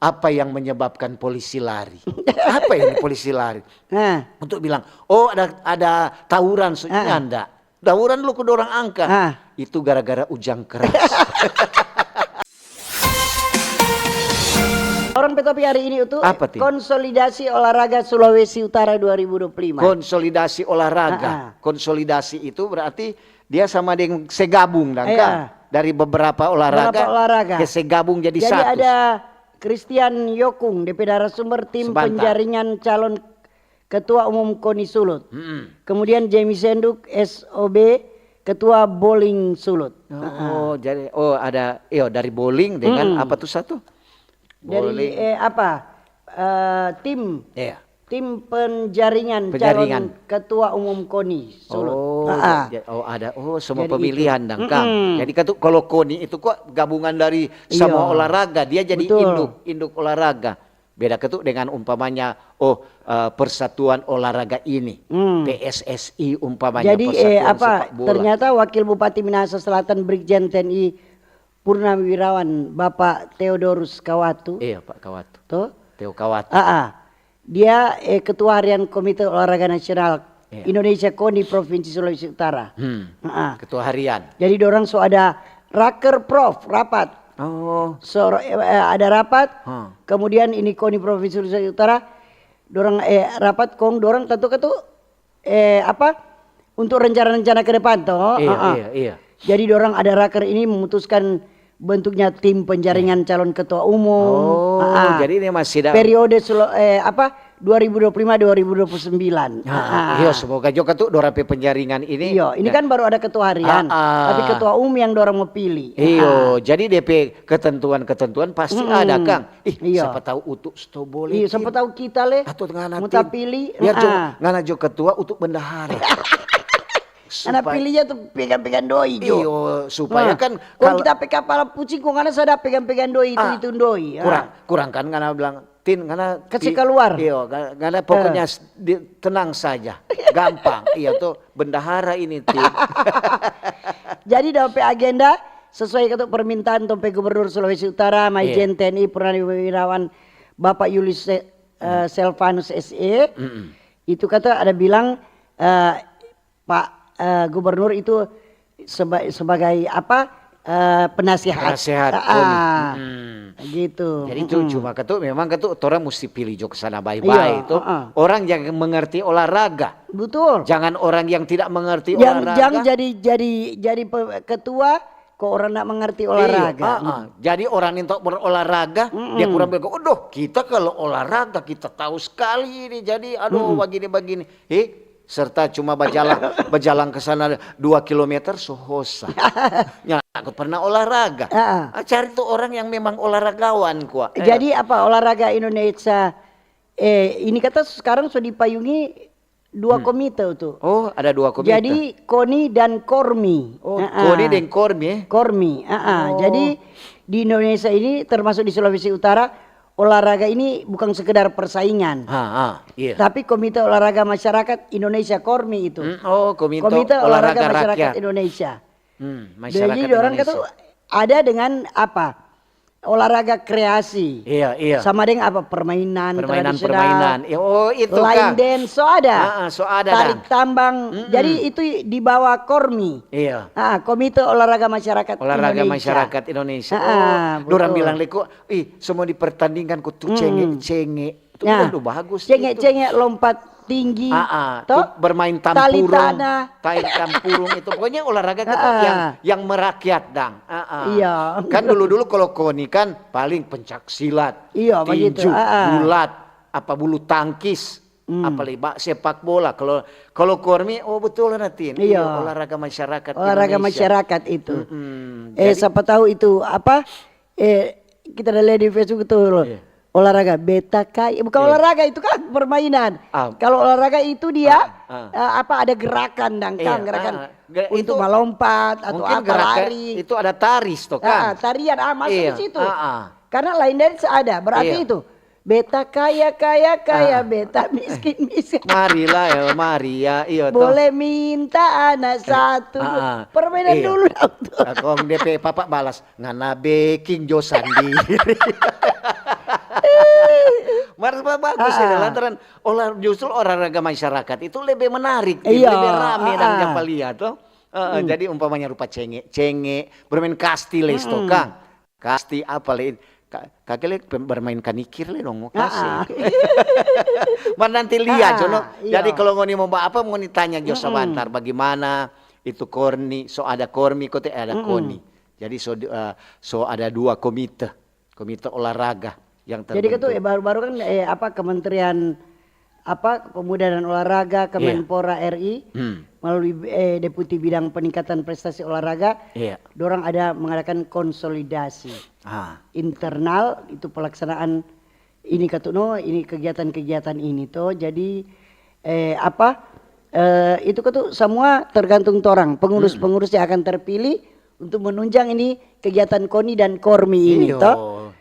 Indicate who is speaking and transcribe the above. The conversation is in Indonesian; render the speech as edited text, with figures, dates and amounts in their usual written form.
Speaker 1: apa yang menyebabkan polisi lari? Apa ini polisi lari? Untuk bilang, oh ada tawuran, enggak. Tawuran lu ke orang angka. Itu gara-gara ujang keras.
Speaker 2: Orang Petopi hari ini itu
Speaker 1: Apa,
Speaker 2: konsolidasi olahraga Sulawesi Utara 2025.
Speaker 1: Konsolidasi olahraga. Konsolidasi itu berarti dia sama dengan segabung dari beberapa olahraga. Segabung jadi satu.
Speaker 2: Jadi ada Christian Yokung, DP narasumber tim penjaringan calon Ketua Umum KONI Sulut. Kemudian Jamie Senduk SOB Ketua Bowling Sulut.
Speaker 1: Jadi ada dari bowling dengan apa tuh satu?
Speaker 2: Dari tim penjaringan calon Ketua Umum KONI Sulut.
Speaker 1: Ada semua jadi pemilihan Kang. Jadi kalau KONI itu kok gabungan dari semua olahraga, dia jadi induk olahraga. Beda dengan umpamanya Persatuan Olahraga ini, PSSI umpamanya.
Speaker 2: Jadi ternyata Wakil Bupati Minahasa Selatan Brigjen TNI Purnawirawan Bapak Theodorus Kawatu.
Speaker 1: Iya Pak Kawatu. Theo Kawatu.
Speaker 2: Dia Ketua Harian Komite Olahraga Nasional Indonesia KONI Provinsi Sulawesi Utara.
Speaker 1: Ketua Harian.
Speaker 2: Jadi dorang ada raker prof rapat. Ada rapat. Kemudian ini KONI Provinsi Sulawesi Utara. Dorang rapat dorang tentu untuk rencana-rencana ke depan toh.
Speaker 1: Iya.
Speaker 2: Jadi dorang ada raker ini memutuskan bentuknya tim penjaringan calon ketua umum.
Speaker 1: Jadi ini masih
Speaker 2: periode 2025-2029.
Speaker 1: Iya, semoga juga dorape penjaringan ini.
Speaker 2: Iya, ini kan baru ada ketua harian, tapi ketua umum yang dorang mau pilih.
Speaker 1: Iya, jadi DP ketentuan pasti ada Kang. Siapa tahu untuk stobole.
Speaker 2: Iya, siapa tahu kita mau pilih.
Speaker 1: Biar ngana jo ketua untuk bendahara.
Speaker 2: Karena pilihnya tuh pegang-pegang doi jo.
Speaker 1: Iyo, supaya kan
Speaker 2: kalau kita pegang kepala pucing kok ngana sada pegang-pegang doi itu doi.
Speaker 1: Kurang kan ngana bilang Tin ngana
Speaker 2: kasih keluar.
Speaker 1: Iyo, ngana pokoknya tenang saja. Gampang. Iya tuh bendahara ini Tin.
Speaker 2: Jadi dalam agenda sesuai dengan permintaan Tompe Gubernur Sulawesi Utara Maijen TNI Purnawirawan Bapak Yulis Selvanus SE. Itu ada bilang Pak Gubernur itu sebagai penasihat. Gitu.
Speaker 1: Jadi itu cuma memang orang mesti pilih jo kesana baik-baik itu orang yang mengerti olahraga.
Speaker 2: Betul.
Speaker 1: Jangan orang yang tidak mengerti olahraga.
Speaker 2: Jangan jadi ketua kok orang tidak mengerti olahraga.
Speaker 1: Jadi orang yang tak berolahraga dia kurang bilang, kita kalau olahraga kita tahu sekali ini. Jadi begini. Serta cuma berjalan ke sana 2 kilometer sohosa. Aku pernah olahraga. Cari tuh orang yang memang olahragawan kuat.
Speaker 2: Jadi olahraga Indonesia ini sekarang sudah dipayungi 2 komite tuh.
Speaker 1: Ada 2 komite.
Speaker 2: Jadi KONI dan KORMI.
Speaker 1: KONI dan KORMI.
Speaker 2: KORMI. Jadi di Indonesia ini termasuk di Sulawesi Utara olahraga ini bukan sekedar persaingan, tapi Komite Olahraga Masyarakat Indonesia KORMI itu. Komite Olahraga Masyarakat Indonesia. Jadi orang ada dengan olahraga kreasi.
Speaker 1: Iya.
Speaker 2: Sama dengan permainan
Speaker 1: tradisional. Itu
Speaker 2: line dance ada. Tarik tambang. Jadi itu di bawah KORMI.
Speaker 1: Iya.
Speaker 2: Komite Olahraga Masyarakat
Speaker 1: Indonesia. Dorang bilang semua dipertandingkan tuh cengek. Itu bagus.
Speaker 2: Cengek lompat tinggi,
Speaker 1: bermain tampurung, tali tampurung itu pokoknya olahraga yang merakyat Iya. Kan dulu kalau KONI kan paling pencak silat, tinju, gulat, bulu tangkis, apalagi sepak bola. Kalau KORMI betul Natin. Olahraga masyarakat.
Speaker 2: Olahraga masyarakat itu. Siapa tahu itu kita udah lihat di Facebook itu loh. Olahraga beta kai bukan olahraga itu kan permainan. Kalau olahraga itu dia ada gerakan gerakan untuk melompat atau lari.
Speaker 1: Itu ada taris toh kan.
Speaker 2: Tarian masuk di situ. Karena lain dance ada berarti itu. Beta kaya, beta miskin.
Speaker 1: Marilah Maria, iya
Speaker 2: toh. Boleh minta anak satu. Permainan dulu.
Speaker 1: Kong DP papa balas ngana baking jo sendiri. bagus ini lantaran justru olahraga masyarakat itu lebih menarik, lebih rame dan dapat lihat toh. Jadi umpamanya rupa cenge, bermain kasti les toh Kang. Kasti apa le? Kakek bermain kanikir le dong mau kasih. Mana nanti lihat jono. Jadi kalau ngoni mau apa mau ditanya jo sebentar bagaimana itu korni, so ada kormi kote ada koni. Jadi so ada 2 komite olahraga yang terbentuk.
Speaker 2: Jadi itu baru-baru kan Kementerian Pemuda dan Olahraga Kemenpora RI melalui Deputi Bidang Peningkatan Prestasi Olahraga, dorang ada mengadakan konsolidasi internal itu pelaksanaan ini ini kegiatan-kegiatan ini toh. Jadi itu semua tergantung torang pengurus-pengurus yang akan terpilih untuk menunjang ini kegiatan KONI dan KORMI ini toh.